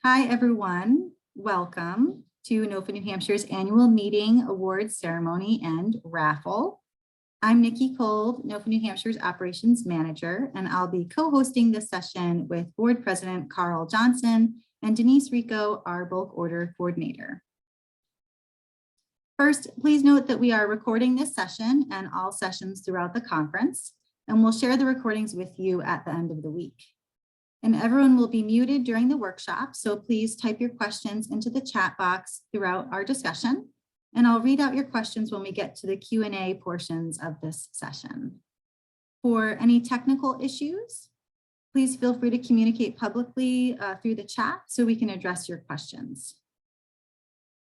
Hi, everyone. Welcome to NOFA New Hampshire's annual meeting, awards ceremony, and raffle. I'm Nikki Cole, NOFA New Hampshire's operations manager, and I'll be co-hosting this session with board president Karl Johnson and Denise Rico, our bulk order coordinator. First, please note that we are recording this session and all sessions throughout the conference, and we'll share the recordings with you at the end of the week. And everyone will be muted during the workshop, so please type your questions into the chat box throughout our discussion, and I'll read out your questions when we get to the Q&A portions of this session. For any technical issues, please feel free to communicate publicly through the chat so we can address your questions.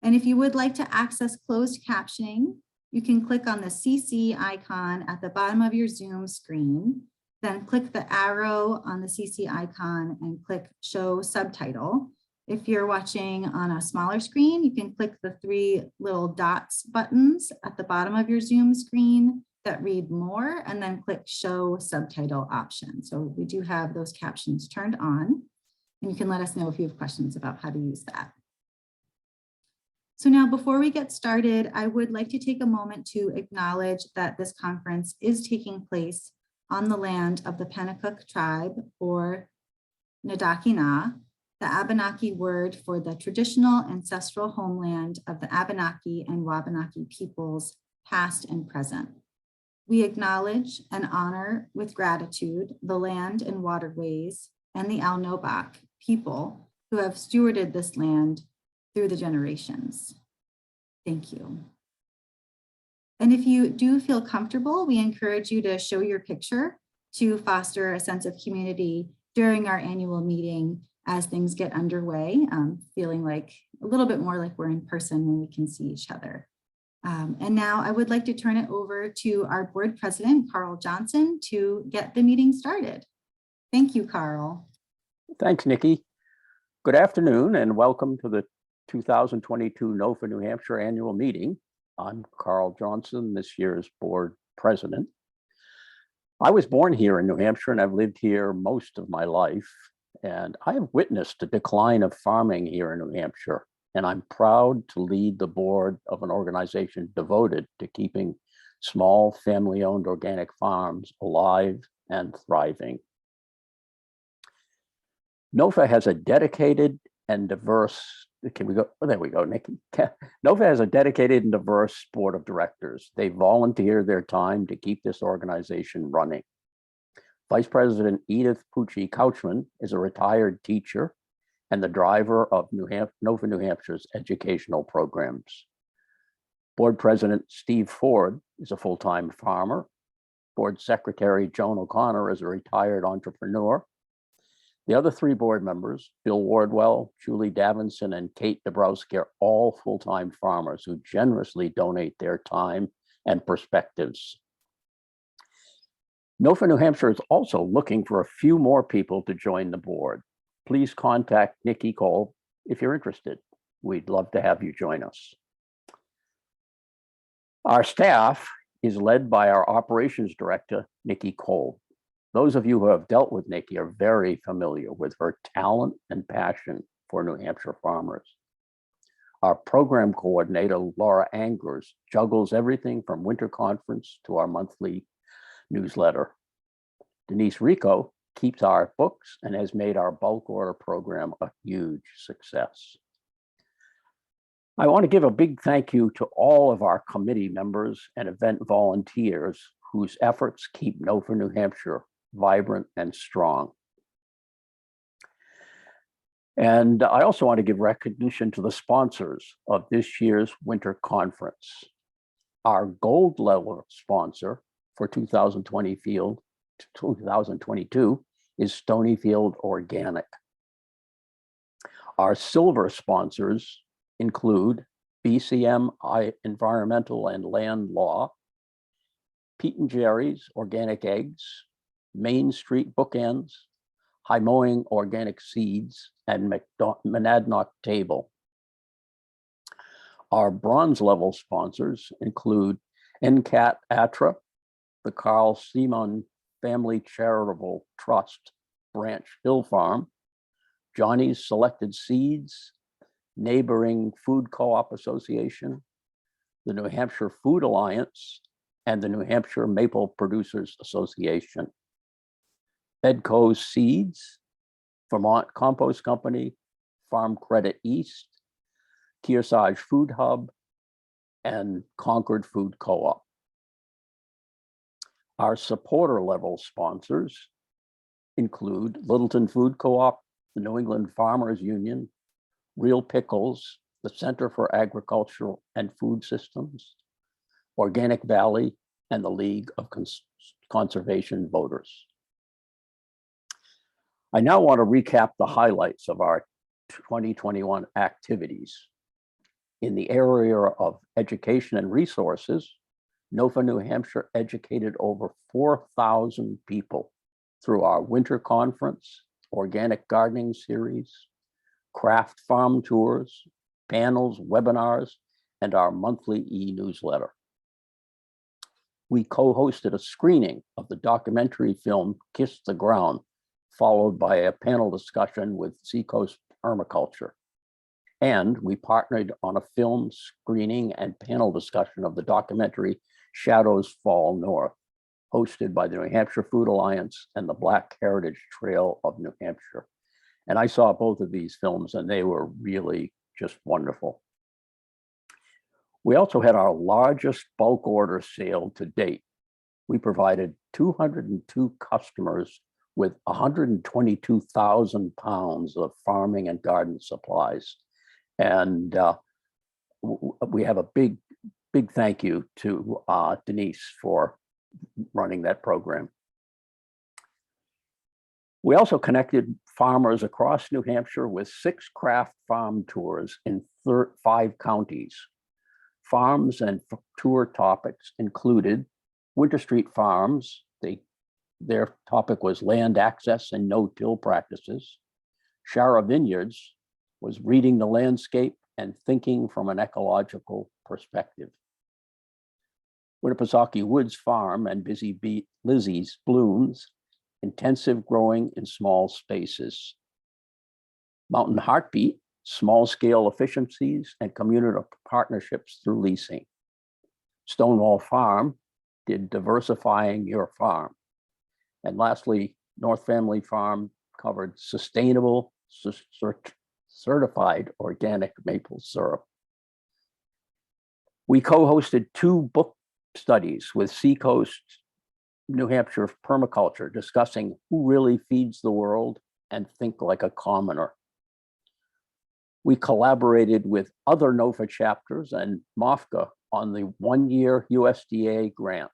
And if you would like to access closed captioning, you can click on the CC icon at the bottom of your Zoom screen. Then click the arrow on the CC icon and click Show Subtitle. If you're watching on a smaller screen, you can click the three little dots buttons at the bottom of your Zoom screen that read More, and then click Show Subtitle option. So we do have those captions turned on, and you can let us know if you have questions about how to use that. So now, before we get started, I would like to take a moment to acknowledge that this conference is taking place on the land of the Pennacook tribe, or Nadakina, the Abenaki word for the traditional ancestral homeland of the Abenaki and Wabanaki peoples, past and present. We acknowledge and honor with gratitude the land and waterways and the Alnobak people who have stewarded this land through the generations. Thank you. And if you do feel comfortable, we encourage you to show your picture to foster a sense of community during our annual meeting as things get underway, feeling like a little bit more like we're in person when we can see each other. And now I would like to turn it over to our board president, Karl Johnson, to get the meeting started. Thank you, Karl. Thanks, Nikki. Good afternoon and welcome to the 2022 NOFA New Hampshire annual meeting. I'm Karl Johnson, this year's board president. I was born here in New Hampshire and I've lived here most of my life. And I have witnessed the decline of farming here in New Hampshire. And I'm proud to lead the board of an organization devoted to keeping small family-owned organic farms alive and thriving. NOFA has a dedicated and diverse Can we go? Oh, there we go, Nikki. NOFA has a dedicated and diverse board of directors. They volunteer their time to keep this organization running. Vice President Edith Pucci Couchman is a retired teacher and the driver of NOFA New Hampshire's educational programs. Board President Steve Ford is a full-time farmer. Board Secretary Joan O'Connor is a retired entrepreneur. The other three board members, Bill Wardwell, Julie Davinson, and Kate Dabrowski, are all full-time farmers who generously donate their time and perspectives. NOFA New Hampshire is also looking for a few more people to join the board. Please contact Nikki Cole if you're interested. We'd love to have you join us. Our staff is led by our operations director, Nikki Cole. Those of you who have dealt with Nikki are very familiar with her talent and passion for New Hampshire farmers. Our program coordinator, Laura Anglers, juggles everything from winter conference to our monthly newsletter. Denise Rico keeps our books and has made our bulk order program a huge success. I want to give a big thank you to all of our committee members and event volunteers whose efforts keep NOFA New Hampshire vibrant and strong. And I also want to give recognition to the sponsors of this year's winter conference. Our gold level sponsor for 2022 is Stonyfield Organic. Our silver sponsors include BCM Environmental and Land Law, Pete and Jerry's Organic Eggs, Main Street Bookends, High Mowing Organic Seeds, and Monadnock Table. Our bronze level sponsors include NCAT ATRA, the Carl Simon Family Charitable Trust, Branch Hill Farm, Johnny's Selected Seeds, Neighboring Food Co-op Association, the New Hampshire Food Alliance, and the New Hampshire Maple Producers Association. Bedco Seeds, Vermont Compost Company, Farm Credit East, Kearsarge Food Hub, and Concord Food Co-op. Our supporter level sponsors include Littleton Food Co-op, the New England Farmers Union, Real Pickles, the Center for Agricultural and Food Systems, Organic Valley, and the League of Conservation Voters. I now want to recap the highlights of our 2021 activities. In the area of education and resources, NOFA New Hampshire educated over 4,000 people through our winter conference, organic gardening series, craft farm tours, panels, webinars, and our monthly e-newsletter. We co-hosted a screening of the documentary film Kiss the Ground, followed by a panel discussion with Seacoast Permaculture. And we partnered on a film screening and panel discussion of the documentary Shadows Fall North, hosted by the New Hampshire Food Alliance and the Black Heritage Trail of New Hampshire. And I saw both of these films and they were really just wonderful. We also had our largest bulk order sale to date. We provided 202 customers with 122,000 pounds of farming and garden supplies. And we have a big thank you to Denise for running that program. We also connected farmers across New Hampshire with 6 craft farm tours in 5 counties. Farms and tour topics included Winter Street Farms. Their topic was land access and no-till practices. Shara Vineyards was reading the landscape and thinking from an ecological perspective. Winnipesaukee Woods Farm and Busy Bee Lizzie's Blooms, intensive growing in small spaces. Mountain Heartbeat, small-scale efficiencies and community partnerships through leasing. Stonewall Farm did diversifying your farm. And lastly, North Family Farm covered sustainable, certified organic maple syrup. We co-hosted 2 book studies with Seacoast New Hampshire Permaculture, discussing who really feeds the world and think like a commoner. We collaborated with other NOFA chapters and MOFGA on the 1-year USDA grant,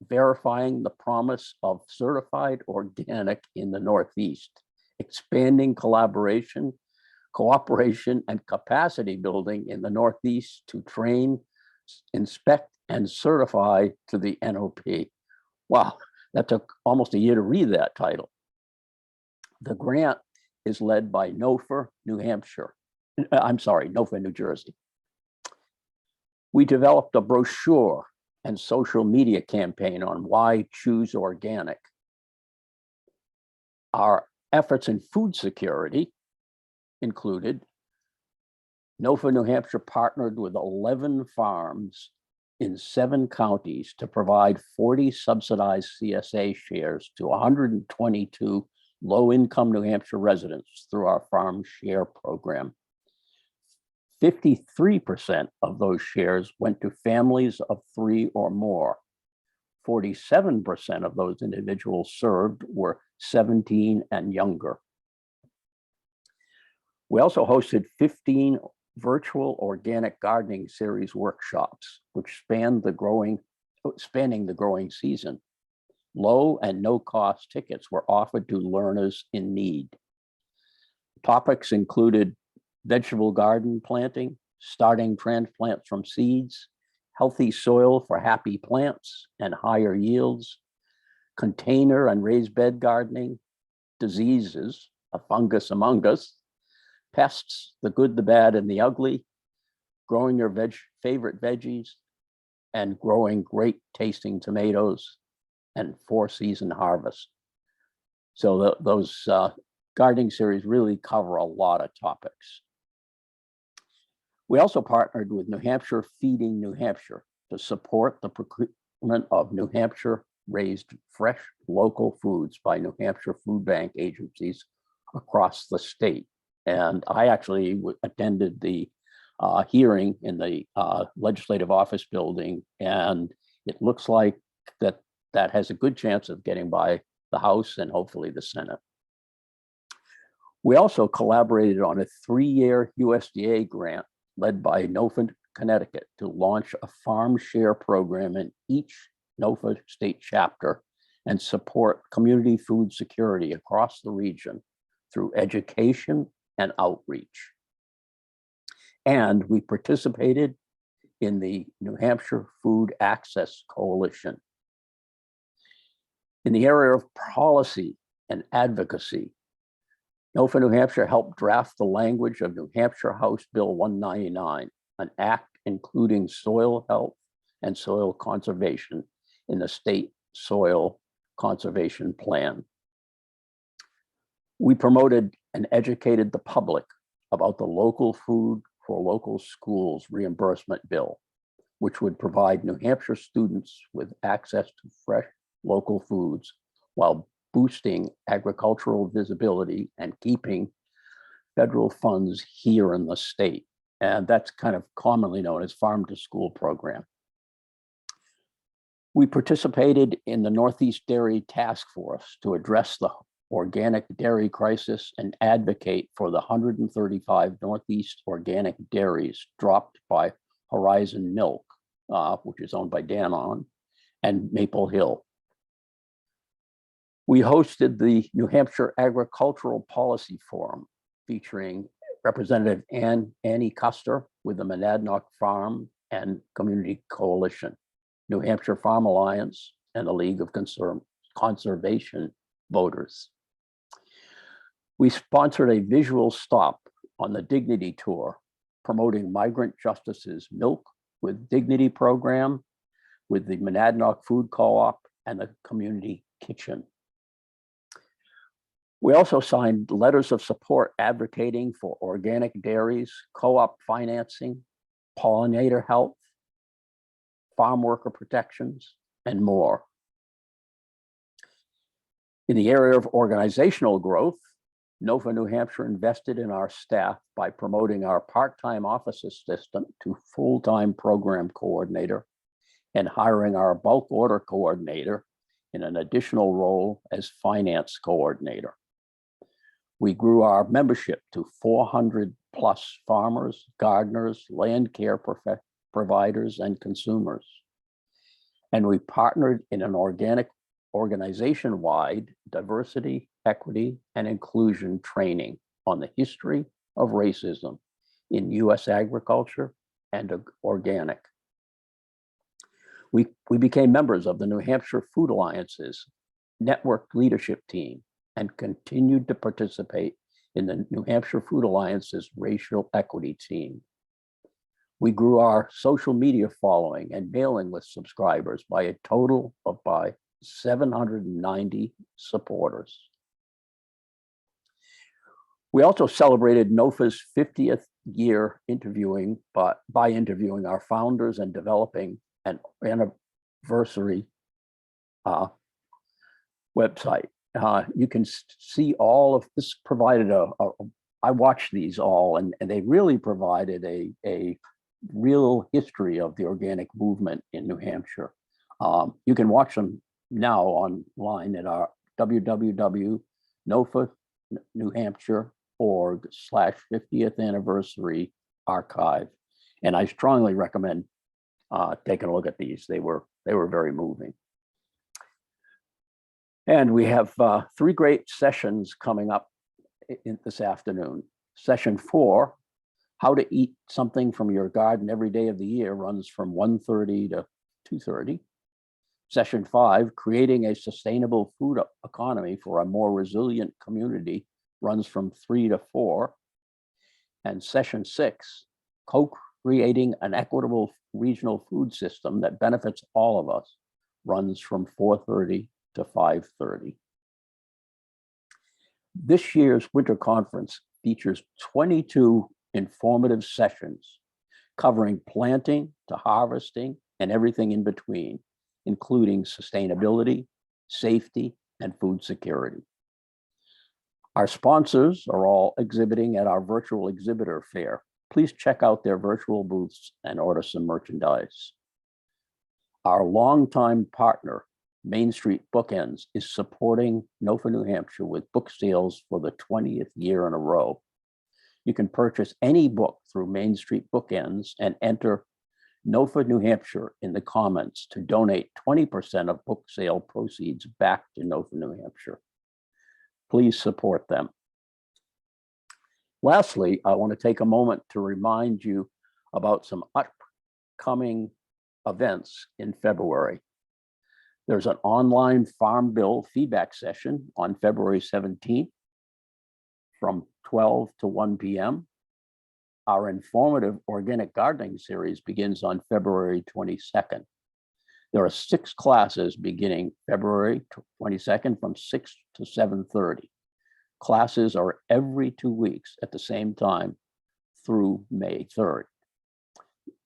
verifying the promise of certified organic in the Northeast, expanding collaboration, cooperation, and capacity building in the Northeast to train, inspect, and certify to the NOP. Wow, that took almost a year to read that title. The grant is led by NOFA New Hampshire. NOFA New Jersey. We developed a brochure and social media campaign on why choose organic. Our efforts in food security included NOFA New Hampshire partnered with 11 farms in 7 counties to provide 40 subsidized CSA shares to 122 low-income New Hampshire residents through our Farm Share program. 53% of those shares went to families of 3 or more. 47% of those individuals served were 17 and younger. We also hosted 15 virtual organic gardening series workshops, which spanning the growing season. Low and no cost tickets were offered to learners in need. Topics included vegetable garden planting, starting transplants from seeds, healthy soil for happy plants and higher yields, container and raised bed gardening, diseases, a fungus among us, pests, the good, the bad, and the ugly, growing your favorite veggies, and growing great tasting tomatoes, and 4-season harvest. So those gardening series really cover a lot of topics. We also partnered with New Hampshire Feeding New Hampshire to support the procurement of New Hampshire raised fresh local foods by New Hampshire food bank agencies across the state. And I actually attended the hearing in the legislative office building, and it looks like that has a good chance of getting by the House and hopefully the Senate. We also collaborated on a 3-year USDA grant led by NOFA Connecticut to launch a farm share program in each NOFA state chapter and support community food security across the region through education and outreach. And we participated in the New Hampshire Food Access Coalition. In the area of policy and advocacy, NOFA New Hampshire helped draft the language of New Hampshire House Bill 199, an act including soil health and soil conservation in the state soil conservation plan. We promoted and educated the public about the local food for local schools reimbursement bill, which would provide New Hampshire students with access to fresh local foods while boosting agricultural visibility and keeping federal funds here in the state. And that's kind of commonly known as Farm to School program. We participated in the Northeast Dairy Task Force to address the organic dairy crisis and advocate for the 135 Northeast organic dairies dropped by Horizon Milk, which is owned by Danone, and Maple Hill. We hosted the New Hampshire Agricultural Policy Forum featuring Representative Annie Custer with the Monadnock Farm and Community Coalition, New Hampshire Farm Alliance, and the League of Conservation Voters. We sponsored a visual stop on the Dignity Tour, promoting Migrant Justice's Milk with Dignity program with the Monadnock Food Co-op and the Community Kitchen. We also signed letters of support advocating for organic dairies, co-op financing, pollinator health, farm worker protections, and more. In the area of organizational growth, NOFA New Hampshire invested in our staff by promoting our part-time office assistant to full-time program coordinator and hiring our bulk order coordinator in an additional role as finance coordinator. We grew our membership to 400 plus farmers, gardeners, land care providers, and consumers. And we partnered in an organization-wide diversity, equity, and inclusion training on the history of racism in US agriculture and organic. We became members of the New Hampshire Food Alliance's network leadership team and continued to participate in the New Hampshire Food Alliance's racial equity team. We grew our social media following and mailing list subscribers by a total of 790 supporters. We also celebrated NOFA's 50th year by interviewing our founders and developing an anniversary website. You can see all of this provided I watched these all, and they really provided a real history of the organic movement in New Hampshire. You can watch them now online at our www.nofanewhampshire.org/50th anniversary archive. And I strongly recommend taking a look at these. They were very moving. And we have 3 great sessions coming up this afternoon. Session 4, how to eat something from your garden every day of the year, runs from 1:30 to 2:30. Session 5, creating a sustainable food economy for a more resilient community, runs from 3 to 4. And session 6, co-creating an equitable regional food system that benefits all of us, runs from 4:30 to 5:30. This year's winter conference features 22 informative sessions covering planting to harvesting and everything in between, including sustainability, safety, and food security. Our sponsors are all exhibiting at our virtual exhibitor fair. Please check out their virtual booths and order some merchandise. Our longtime partner, Main Street Bookends, is supporting NOFA New Hampshire with book sales for the 20th year in a row. You can purchase any book through Main Street Bookends and enter NOFA New Hampshire in the comments to donate 20% of book sale proceeds back to NOFA New Hampshire. Please support them. Lastly, I want to take a moment to remind you about some upcoming events in February. There's an online farm bill feedback session on February 17th from 12 to 1 p.m. Our informative organic gardening series begins on February 22nd. There are 6 classes beginning February 22nd from 6 to 7:30. Classes are every 2 weeks at the same time through May 3rd.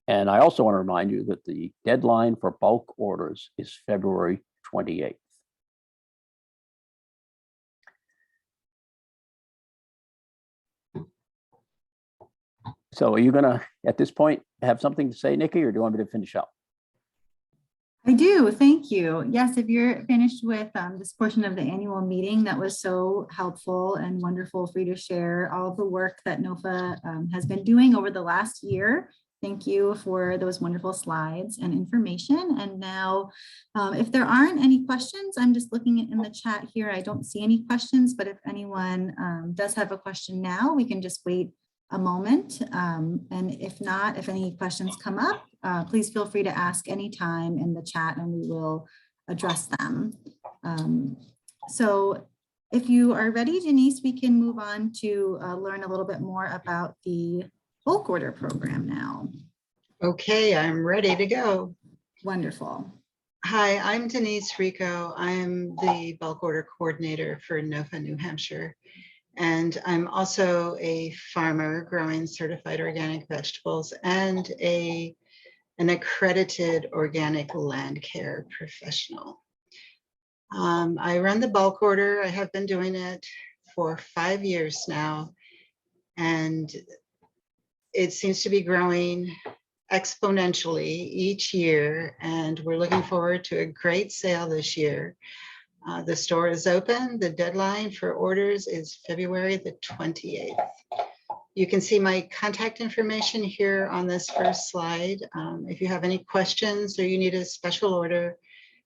And I also want to remind you that the deadline for bulk orders is February 28th. So are you gonna, at this point, have something to say, Nikki, or do you want me to finish up? I do, thank you. Yes, if you're finished with this portion of the annual meeting, that was so helpful and wonderful for you to share all of the work that NOFA has been doing over the last year. Thank you for those wonderful slides and information. And now, if there aren't any questions, I'm just looking in the chat here. I don't see any questions, but if anyone does have a question now, we can just wait a moment. And if not, if any questions come up, please feel free to ask anytime in the chat and we will address them. So if you are ready, Denise, we can move on to learn a little bit more about the bulk order program now. Okay, I'm ready to go. Wonderful. Hi, I'm Denise Rico. I'm the bulk order coordinator for NOFA New Hampshire. And I'm also a farmer growing certified organic vegetables and an accredited organic land care professional. I run the bulk order. I have been doing it for 5 years now, and it seems to be growing exponentially each year, and we're looking forward to a great sale this year. The store is open. The deadline for orders is February the 28th. You can see my contact information here on this first slide. If you have any questions or you need a special order,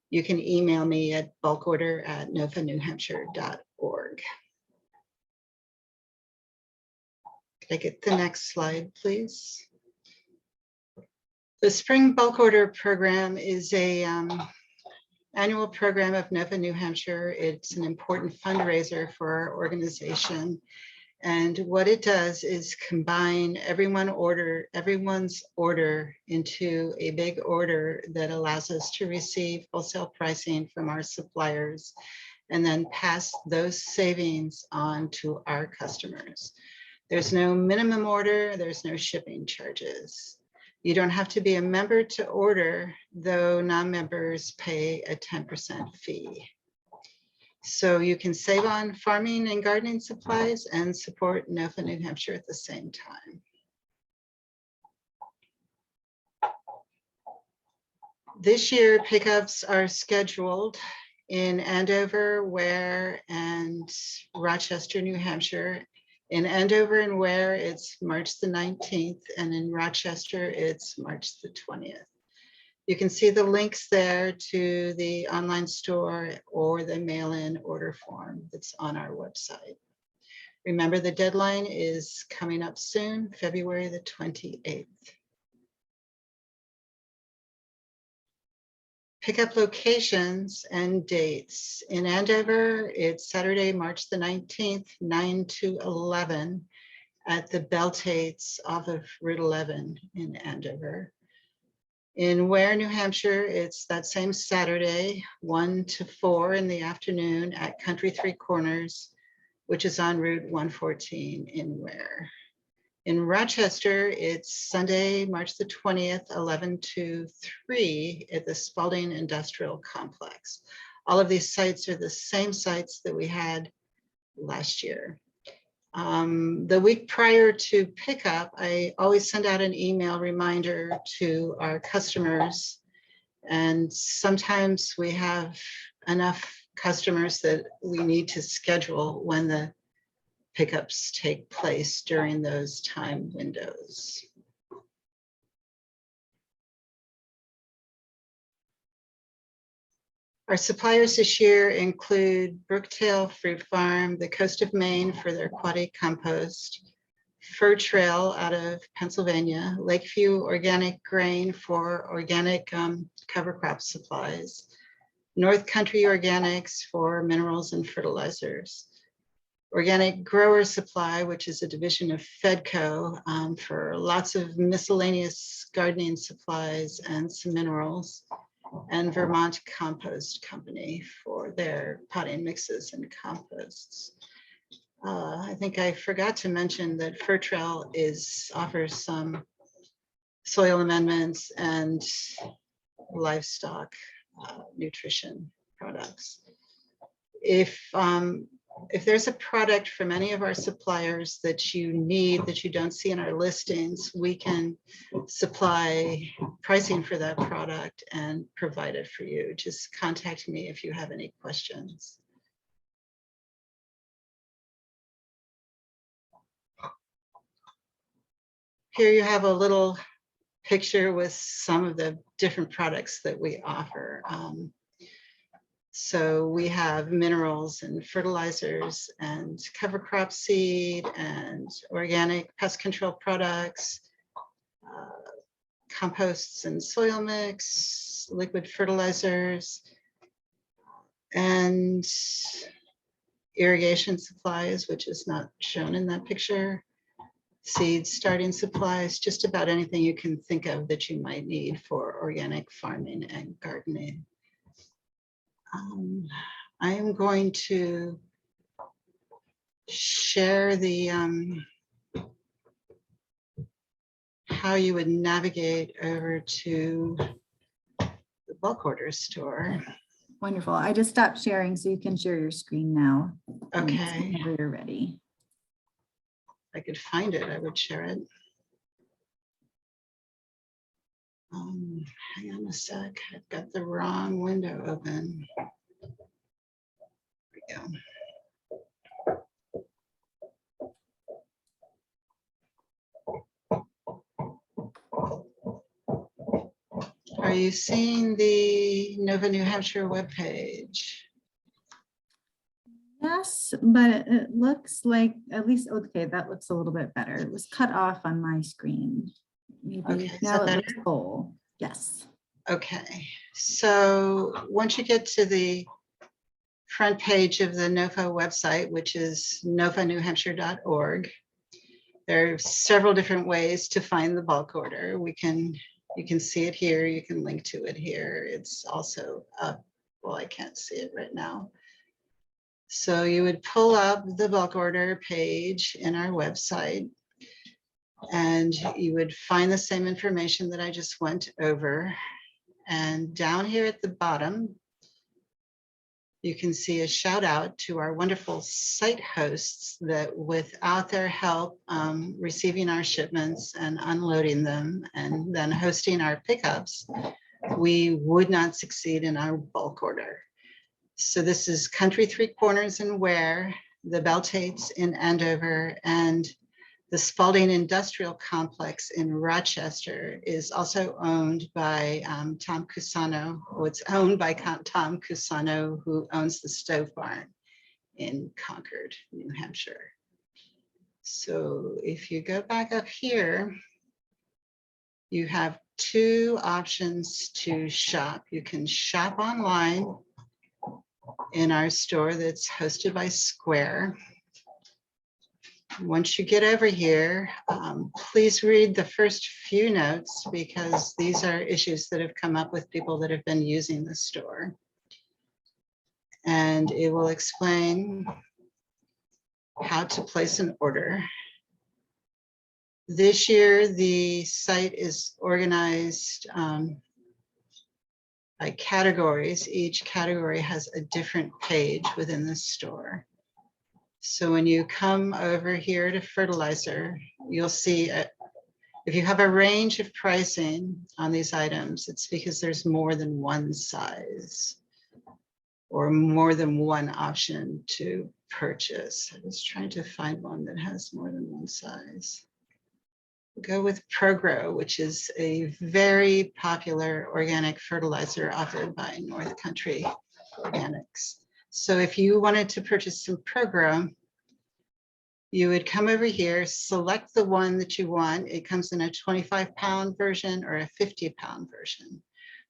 you can email me at bulkorder@nofanewhampshire.org. Could I get the next slide, please? The Spring Bulk Order Program is a annual program of NOFA New Hampshire. It's an important fundraiser for our organization. And what it does is combine everyone's order into a big order that allows us to receive wholesale pricing from our suppliers and then pass those savings on to our customers. There's no minimum order, there's no shipping charges. You don't have to be a member to order, though non-members pay a 10% fee. So you can save on farming and gardening supplies and support NOFA New Hampshire at the same time. This year, pickups are scheduled in Andover, Ware, and Rochester, New Hampshire. In Andover and Ware, it's March the 19th, and in Rochester, it's March the 20th. You can see the links there to the online store or the mail-in order form that's on our website. Remember, the deadline is coming up soon, February the 28th. Pickup locations and dates. In Andover, it's Saturday, March the 19th, 9 to 11 at the Bell Tates off of Route 11 in Andover. In Ware, New Hampshire, it's that same Saturday, 1 to 4 in the afternoon at Country Three Corners, which is on Route 114 in Ware. In Rochester, it's Sunday, March the 20th, 11 to 3 at the Spalding Industrial Complex. All of these sites are the same sites that we had last year. The week prior to pickup, I always send out an email reminder to our customers. And sometimes we have enough customers that we need to schedule when the pickups take place during those time windows. Our suppliers this year include Brooktail Fruit Farm, the Coast of Maine for their quaddy compost, Fur Trail out of Pennsylvania, Lakeview Organic Grain for organic cover crop supplies, North Country Organics for minerals and fertilizers, Organic Grower Supply, which is a division of Fedco for lots of miscellaneous gardening supplies and some minerals, and Vermont Compost Company for their potting mixes and composts. I think I forgot to mention that Fur Trail offers some soil amendments and livestock nutrition products. If there's a product from any of our suppliers that you need that you don't see in our listings, we can supply pricing for that product and provide it for you. Just contact me if you have any questions. Here you have a little picture with some of the different products that we offer. So we have minerals and fertilizers and cover crop seed and organic pest control products, composts and soil mix, liquid fertilizers, and irrigation supplies, which is not shown in that picture, seeds, starting supplies, just about anything you can think of that you might need for organic farming and gardening. I am going to share the how you would navigate over to the bulk order store. Wonderful. I just stopped sharing so you can share your screen now. Okay. Whenever you're ready. If I could find it, I would share it. Hang on a sec. I've got the wrong window open. There we go. Are you seeing the Nova New Hampshire webpage? Yes, but it looks like, at least, okay, that looks a little bit better. It was cut off on my screen. Maybe Okay, now it better? looks full. Yes. Okay, so once you get to the front page of the NOFA website, which is nofanewhampshire.org, there are several different ways to find the bulk order. You can see it here, you can link to it here. It's also up, well, I can't see it right now. So you would pull up the bulk order page in our website, and you would find the same information that I just went over. And down here at the bottom, you can see a shout out to our wonderful site hosts that without their help receiving our shipments and unloading them and then hosting our pickups, we would not succeed in our bulk order. So this is Country Three Corners in Ware, the Beltates in Andover, and the Spalding Industrial Complex in Rochester is also owned by Tom Cusano. It's owned by Tom Cusano, who owns the Stove Barn in Concord, New Hampshire. So if you go back up here, you have two options to shop. You can shop online in our store that's hosted by Square. Once you get over here, please read the first few notes because these are issues that have come up with people that have been using the store. And it will explain how to place an order. This year, the site is organized by categories. Each category has a different page within the store. So when you come over here to fertilizer, you'll see if you have a range of pricing on these items, it's because there's more than one size or more than one option to purchase. I was trying to find one that has more than one size. Go with ProGrow, which is a very popular organic fertilizer offered by North Country Organics. So if you wanted to purchase some ProGrow, you would come over here, select the one that you want. It comes in a 25-pound version or a 50-pound version.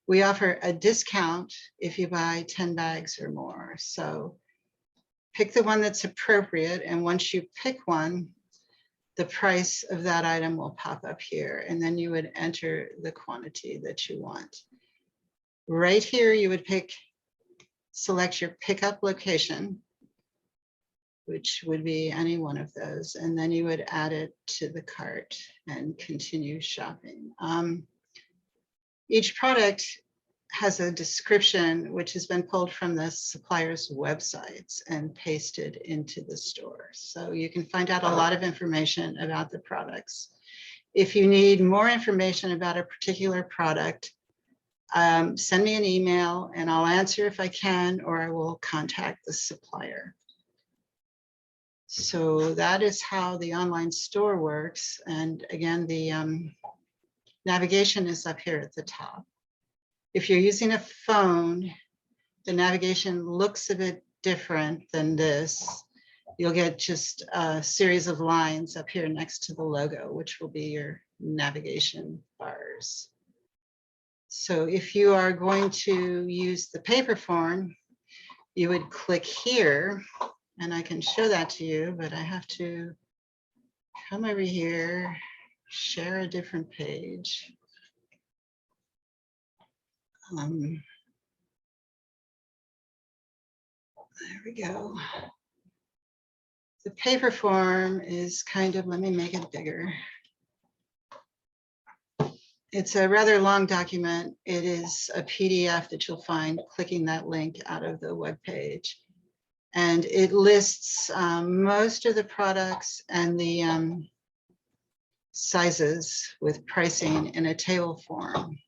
We offer a discount if you buy 10 bags or more. So pick the one that's appropriate. And once you pick one, the price of that item will pop up here. And then you would enter the quantity that you want. Right here, you would select your pickup location, which would be any one of those. And then you would add it to the cart and continue shopping. Each product has a description which has been pulled from the supplier's websites and pasted into the store. So you can find out a lot of information about the products. If you need more information about a particular product, send me an email and I'll answer if I can, or I will contact the supplier. So that is how the online store works. And again, the navigation is up here at the top. If you're using a phone, the navigation looks a bit different than this. You'll get just a series of lines up here next to the logo, which will be your navigation bars. So if you are going to use the paper form, you would click here, and I can show that to you, but I have to come over here, share a different page. There we go. The paper form is kind of, let me make it bigger. It's a rather long document. It is a PDF that you'll find clicking that link out of the web page. And it lists most of the products and the sizes with pricing in a table form.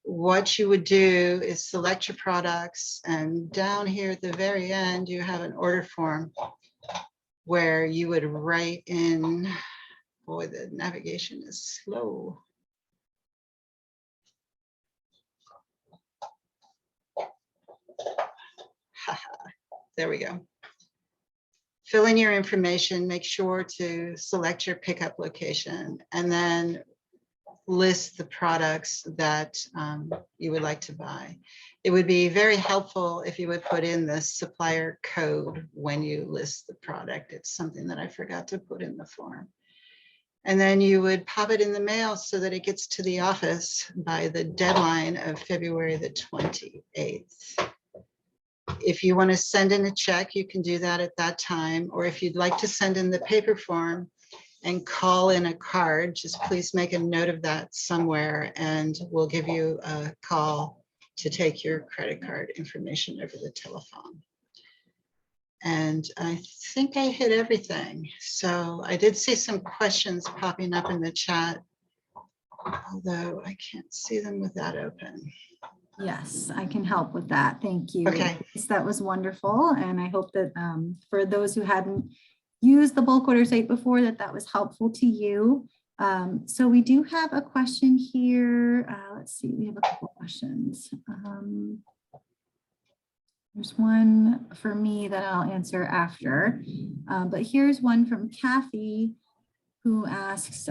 What you would do is select your products, and down here at the very end, you have an order form where you would write in, boy, the navigation is slow. There we go. Fill in your information, make sure to select your pickup location, and then list the products that you would like to buy. It would be very helpful if you would put in the supplier code when you list the product. It's something that I forgot to put in the form. And then you would pop it in the mail so that it gets to the office by the deadline of February the 28th. If you want to send in a check, you can do that at that time. Or if you'd like to send in the paper form and call in a card, just please make a note of that somewhere, and we'll give you a call to take your credit card information over the telephone. And I think I hit everything. So I did see some questions popping up in the chat, although I can't see them with that open. Yes, I can help with that. Thank you. Okay. That was wonderful. And I hope that for those who hadn't used the bulk order site before, that was helpful to you. So we do have a question here. Let's see, we have a couple questions. There's one for me that I'll answer after. But here's one from Kathy, who asks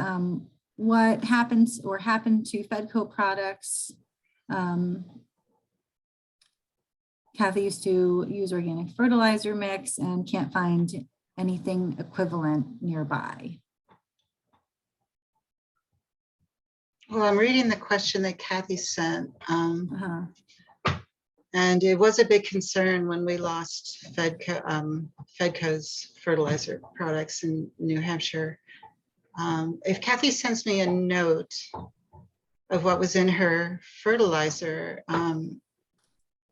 what happens or happened to Fedco products. Kathy used to use organic fertilizer mix and can't find anything equivalent nearby. Well, I'm reading the question that Kathy sent. And it was a big concern when we lost Fedco's fertilizer products in New Hampshire. If Kathy sends me a note of what was in her fertilizer,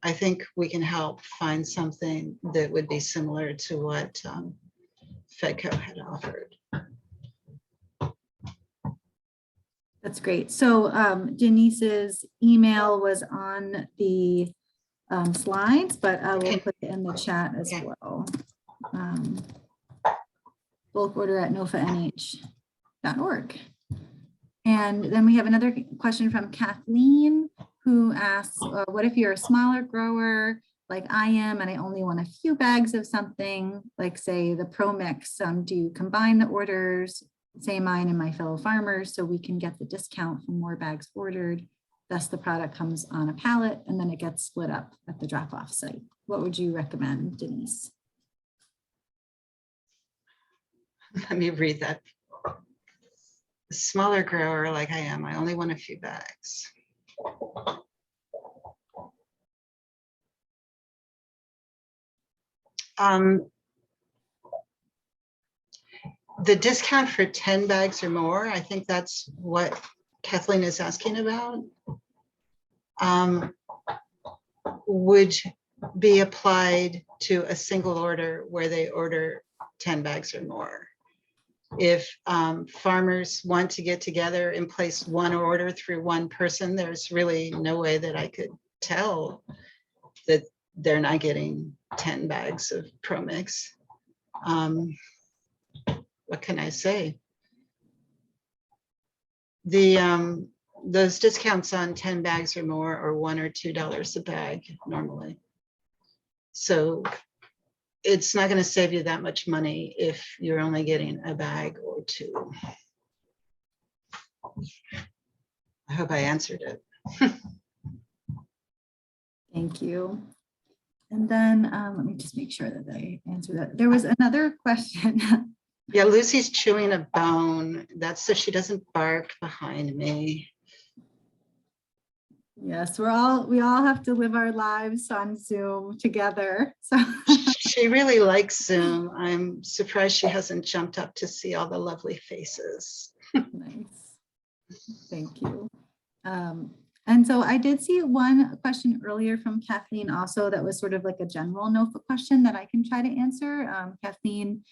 I think we can help find something that would be similar to what Fedco had offered. That's great. So Denise's email was on the slides, but I will put it in the chat as well. Bulk order at NOFA-NH.org. And then we have another question from Kathleen, who asks, what if you're a smaller grower like I am, and I only want a few bags of something, like say the Pro Mix? Do you combine the orders, say mine and my fellow farmers, so we can get the discount for more bags ordered? Thus the product comes on a pallet and then it gets split up at the drop-off site. What would you recommend, Denise? Let me read that. A smaller grower like I am, I only want a few bags. The discount for 10 bags or more, I think that's what Kathleen is asking about, would be applied to a single order where they order 10 bags or more. If farmers want to get together and place one order through one person, there's really no way that I could tell that they're not getting 10 bags of Pro Mix. What can I say? Those discounts on 10 bags or more are $1 or $2 a bag normally. So it's not going to save you that much money if you're only getting a bag or two. I hope I answered it. Thank you. And then let me just make sure that I answer that. There was another question. Yeah, Lucy's chewing a bone. That's so she doesn't bark behind me. Yes, we all have to live our lives on Zoom together. So she really likes Zoom. I'm surprised she hasn't jumped up to see all the lovely faces. Nice. Thank you. And so I did see one question earlier from Kathleen also that was sort of like a general NOFA question that I can try to answer. Kathleen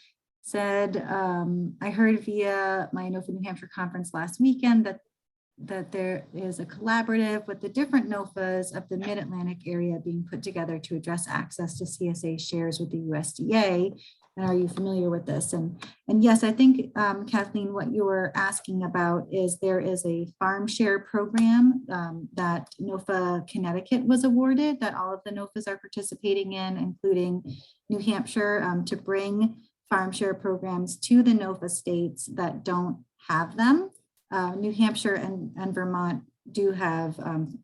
said, I heard via my NOFA New Hampshire conference last weekend that there is a collaborative with the different NOFAs of the Mid-Atlantic area being put together to address access to CSA shares with the USDA. And are you familiar with this? And yes, I think, Kathleen, what you were asking about is there is a farm share program that NOFA Connecticut was awarded that all of the NOFAs are participating in, including New Hampshire, to bring farm share programs to the NOFA states that don't have them. New Hampshire and Vermont do have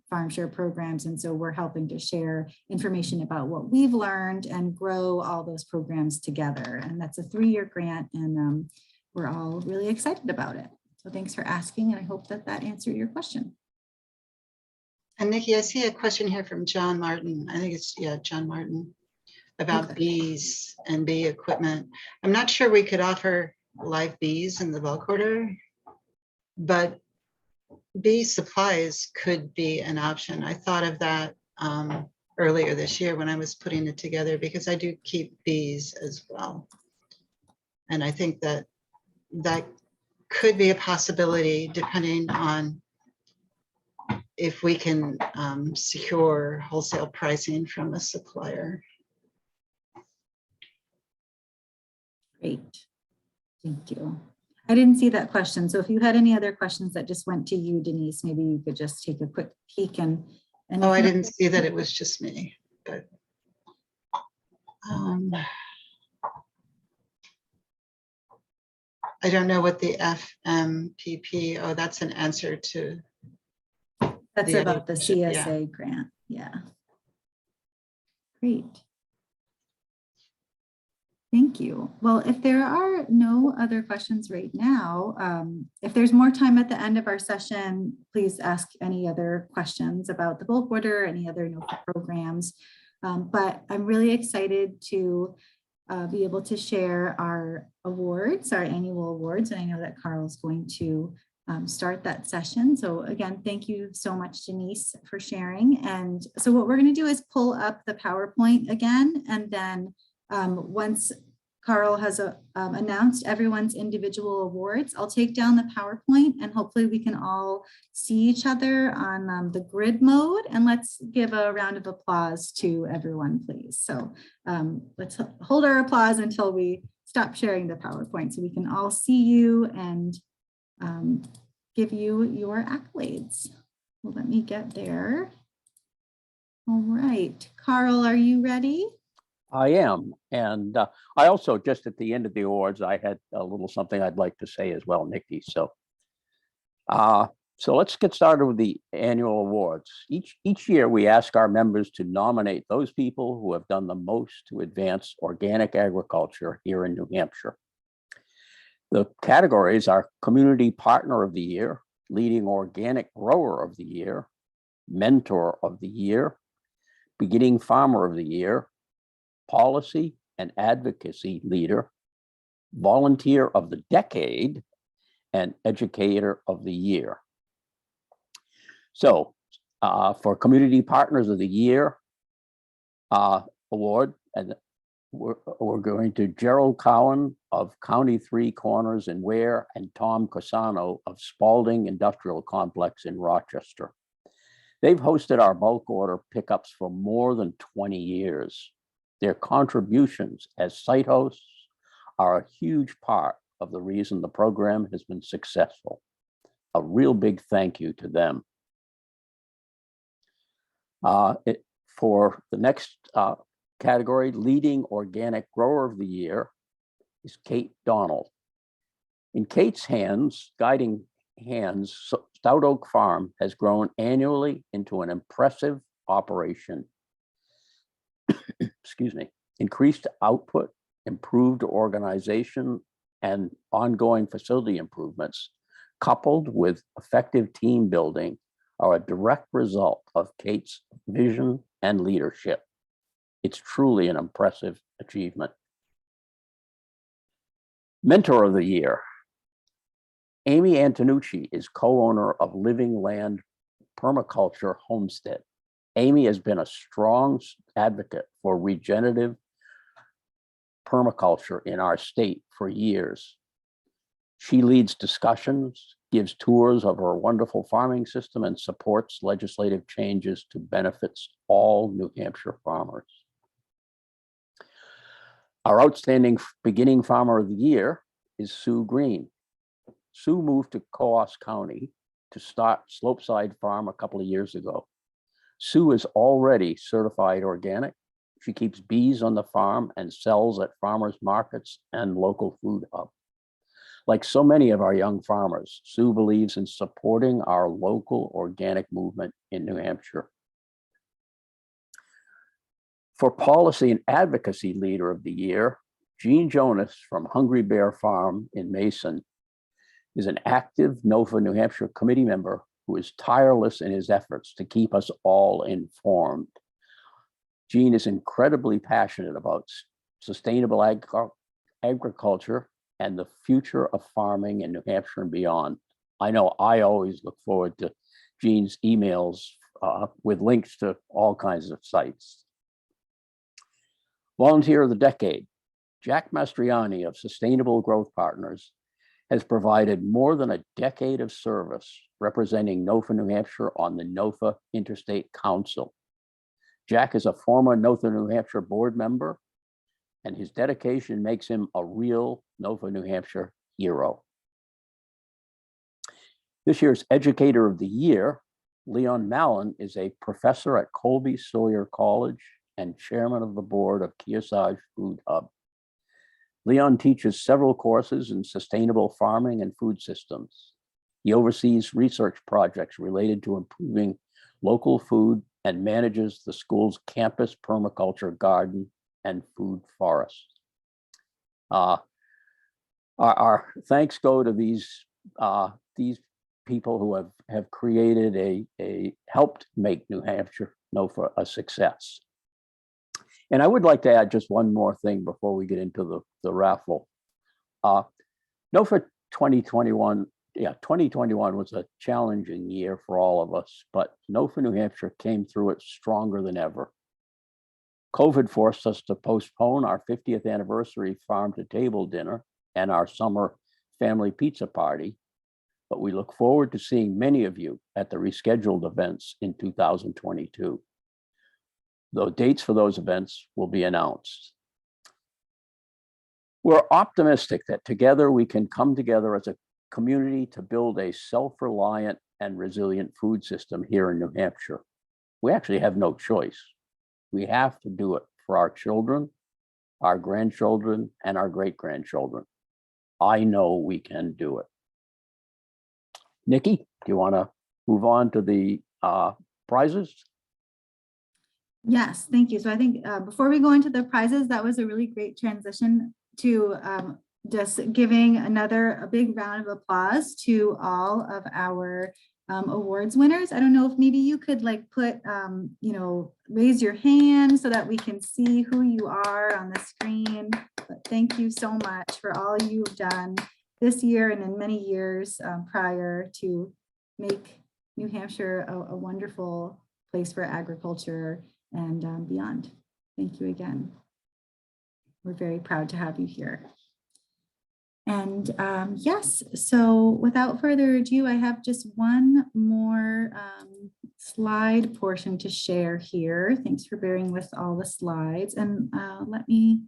farm share programs, and so we're helping to share information about what we've learned and grow all those programs together. And that's a 3-year grant, and we're all really excited about it. So thanks for asking, and I hope that that answered your question. And Nikki, I see a question here from John Martin. I think it's, yeah, John Martin, about bees and bee equipment. I'm not sure we could offer live bees in the bulk order, but bee supplies could be an option. I thought of that earlier this year when I was putting it together, because I do keep bees as well. And I think that that could be a possibility depending on if we can secure wholesale pricing from a supplier. Great, thank you. I didn't see that question. So if you had any other questions that just went to you, Denise, maybe you could just take a quick peek and oh, I didn't see that it was just me, but I don't know what the FMPP, oh, that's an answer to. That's about the CSA grant, yeah. Great. Thank you. Well, if there are no other questions right now, if there's more time at the end of our session, please ask any other questions about the bulk order, any other NOFA programs. But I'm really excited to be able to share our awards, our annual awards. And I know that Karl's going to start that session. So again, thank you so much, Denise, for sharing. And so what we're going to do is pull up the PowerPoint again, and then once Karl has announced everyone's individual awards, I'll take down the PowerPoint and hopefully we can all see each other on the grid mode. And let's give a round of applause to everyone, please. So let's hold our applause until we stop sharing the PowerPoint so we can all see you and give you your accolades. Well, let me get there. All right, Karl, are you ready? I am. And I also, just at the end of the awards, I had a little something I'd like to say as well, Nikki. So let's get started with the annual awards. Each year, we ask our members to nominate those people who have done the most to advance organic agriculture here in New Hampshire. The categories are Community Partner of the Year, Leading Organic Grower of the Year, Mentor of the Year, Beginning Farmer of the Year, Policy and Advocacy Leader, Volunteer of the Decade, and Educator of the Year. So for Community Partners of the Year award, and we're going to Gerald Cowan of County Three Corners in Ware and Tom Cosano of Spalding Industrial Complex in Rochester. They've hosted our bulk order pickups for more than 20 years. Their contributions as site hosts are a huge part of the reason the program has been successful. A real big thank you to them. For the next category, Leading Organic Grower of the Year, is Kate Donald. In Kate's guiding hands, Stout Oak Farm has grown annually into an impressive operation. Excuse me, increased output, improved organization, and ongoing facility improvements, coupled with effective team building, are a direct result of Kate's vision and leadership. It's truly an impressive achievement. Mentor of the Year. Amy Antonucci is co-owner of Living Land Permaculture Homestead. Amy has been a strong advocate for regenerative permaculture in our state for years. She leads discussions, gives tours of her wonderful farming system, and supports legislative changes to benefit all New Hampshire farmers. Our outstanding Beginning Farmer of the Year is Sue Green. Sue moved to Coos County to start Slopeside Farm a couple of years ago. Sue is already certified organic. She keeps bees on the farm and sells at farmers markets and local food hub. Like so many of our young farmers, Sue believes in supporting our local organic movement in New Hampshire. For Policy and Advocacy Leader of the Year, Jean Jonas from Hungry Bear Farm in Mason is an active NOFA New Hampshire committee member who is tireless in his efforts to keep us all informed. Jean is incredibly passionate about sustainable agriculture and the future of farming in New Hampshire and beyond. I know I always look forward to Jean's emails with links to all kinds of sites. Volunteer of the Decade. Jack Mastriani of Sustainable Growth Partners has provided more than a decade of service representing NOFA New Hampshire on the NOFA Interstate Council. Jack is a former NOFA New Hampshire board member, and his dedication makes him a real NOFA New Hampshire hero. This year's Educator of the Year, Leon Mallon, is a professor at Colby Sawyer College and chairman of the board of Kearsarge Food Hub. Leon teaches several courses in sustainable farming and food systems. He oversees research projects related to improving local food and manages the school's campus permaculture garden and food forest. Our thanks go to these people who have created helped make New Hampshire NOFA a success. And I would like to add just one more thing before we get into the raffle. NOFA 2021, 2021 was a challenging year for all of us, but NOFA New Hampshire came through it stronger than ever. COVID forced us to postpone our 50th anniversary farm to table dinner and our summer family pizza party, but we look forward to seeing many of you at the rescheduled events in 2022. The dates for those events will be announced. We're optimistic that together we can come together as a community to build a self-reliant and resilient food system here in New Hampshire. We actually have no choice. We have to do it for our children, our grandchildren, and our great-grandchildren. I know we can do it. Nikki, do you want to move on to the prizes? Yes, thank you. So I think before we go into the prizes, that was a really great transition to just giving a big round of applause to all of our awards winners. I don't know if maybe you could like put, raise your hand so that we can see who you are on the screen. But thank you so much for all you've done this year and in many years prior to make New Hampshire a wonderful place for agriculture and beyond. Thank you again. We're very proud to have you here. And yes, so without further ado, I have just one more slide portion to share here. Thanks for bearing with all the slides. And let me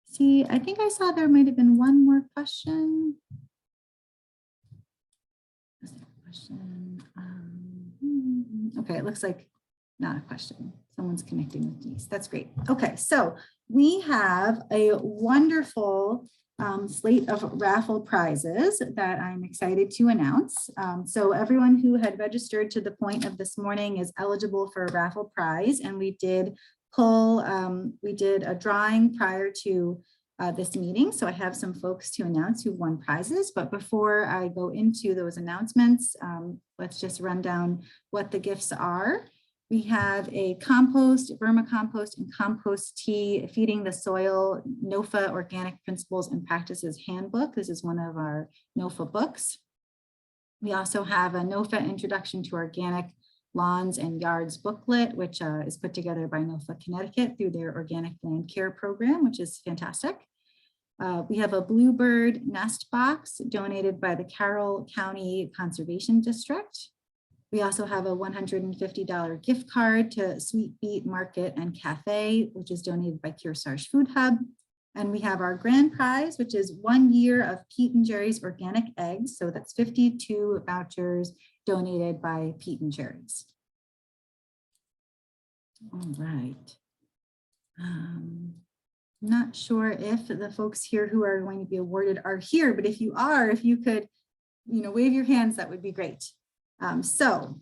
see, I think I saw there might have been one more question. Was there a question? Okay, it looks like not a question. Someone's connecting with Denise. That's great. Okay, so we have a wonderful slate of raffle prizes that I'm excited to announce. So everyone who had registered to the point of this morning is eligible for a raffle prize, and we did a drawing prior to this meeting. So I have some folks to announce who won prizes, but before I go into those announcements, let's just run down what the gifts are. We have a compost, vermicompost, and compost tea, Feeding the Soil, NOFA Organic Principles and Practices Handbook. This is one of our NOFA books. We also have a NOFA Introduction to Organic Lawns and Yards booklet, which is put together by NOFA Connecticut through their Organic Land Care program, which is fantastic. We have a bluebird nest box donated by the Karl County Conservation District. We also have a $150 gift card to Sweet Beet Market and Cafe, which is donated by Kearsarge Food Hub. And we have our grand prize, which is 1 year of Pete and Jerry's organic eggs. So that's 52 vouchers donated by Pete and Jerry's. All right. Not sure if the folks here who are going to be awarded are here, but if you are, if you could, wave your hands, that would be great. So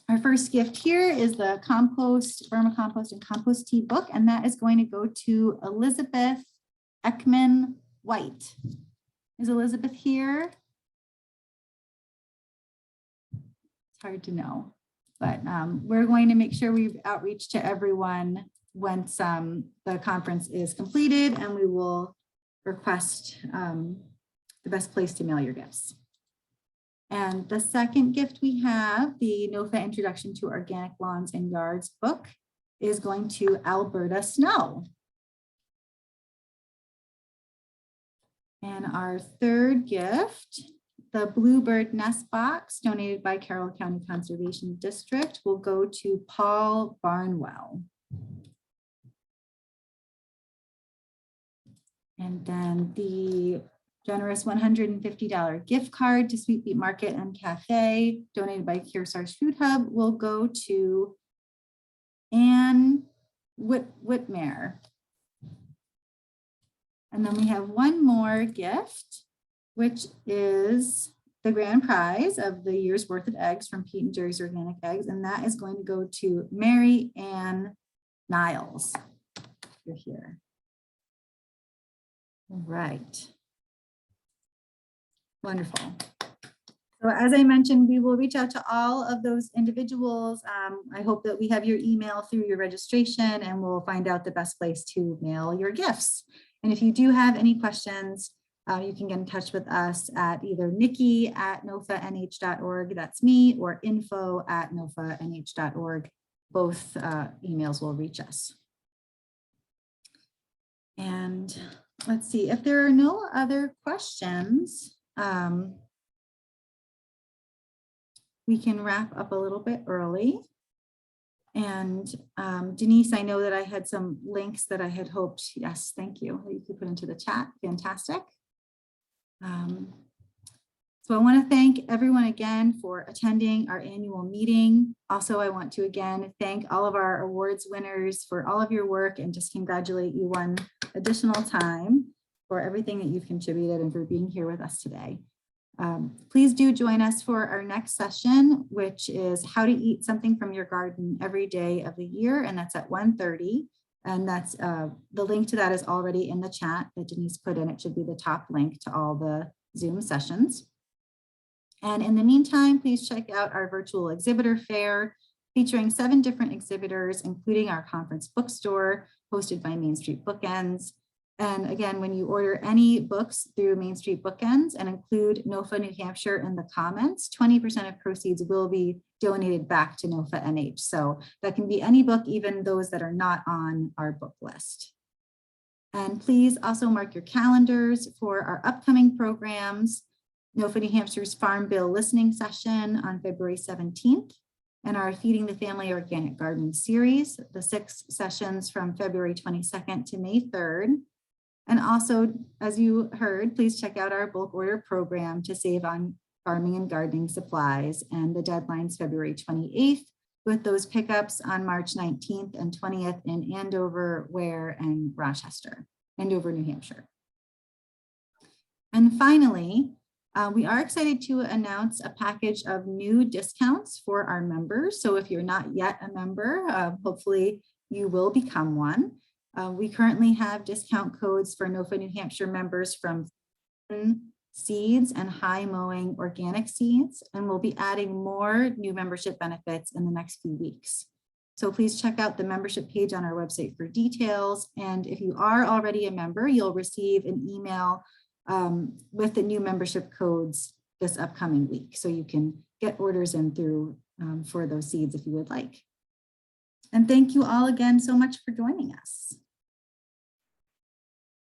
our first gift here is the compost, vermicompost, and compost tea book, and that is going to go to Elizabeth Ekman White. Is Elizabeth here? It's hard to know, but we're going to make sure we outreach to everyone once the conference is completed, and we will request the best place to mail your gifts. And the second gift we have, the NOFA Introduction to Organic Lawns and Yards book, is going to Alberta Snow. And our third gift, the Bluebird Nest Box, donated by Carroll County Conservation District, will go to Paul Barnwell. And then the generous $150 gift card to Sweet Beet Market and Cafe, donated by Kearsarge Food Hub, will go to Anne Whitmare. And then we have one more gift, which is the grand prize of the year's worth of eggs from Pete and Jerry's Organic Eggs, and that is going to go to Mary Ann Niles. You're here. All right. Wonderful. So as I mentioned, we will reach out to all of those individuals. I hope that we have your email through your registration, and we'll find out the best place to mail your gifts. And if you do have any questions, you can get in touch with us at either nikki@NOFA-NH.org, that's me, or info@NOFA-NH.org. Both emails will reach us. And let's see, if there are no other questions, we can wrap up a little bit early. And Denise, I know that I had some links that I had hoped, yes, thank you, that you could put into the chat. Fantastic. So I want to thank everyone again for attending our annual meeting. Also, I want to again thank all of our awards winners for all of your work and just congratulate you one additional time for everything that you've contributed and for being here with us today. Please do join us for our next session, which is how to eat something from your garden every day of the year, and that's at 1:30. And that's the link to that is already in the chat that Denise put in. It should be the top link to all the Zoom sessions. And in the meantime, please check out our virtual exhibitor fair featuring 7 different exhibitors, including our conference bookstore hosted by Main Street Bookends. And again, when you order any books through Main Street Bookends and include NOFA New Hampshire in the comments, 20% of proceeds will be donated back to NOFA-NH. So that can be any book, even those that are not on our book list. And please also mark your calendars for our upcoming programs. NOFA New Hampshire's Farm Bill listening session on February 17th, and our Feeding the Family Organic Gardening series, the 6 sessions from February 22nd to May 3rd. And also, as you heard, please check out our bulk order program to save on farming and gardening supplies. And the deadline's February 28th, with those pickups on March 19th and 20th in Andover, Ware, and Rochester, Andover, New Hampshire. And finally, we are excited to announce a package of new discounts for our members. So if you're not yet a member, hopefully you will become one. We currently have discount codes for NOFA New Hampshire members from seeds and high mowing organic seeds, and we'll be adding more new membership benefits in the next few weeks. So please check out the membership page on our website for details. And if you are already a member, you'll receive an email with the new membership codes this upcoming week. So you can get orders in through for those seeds if you would like. And thank you all again so much for joining us.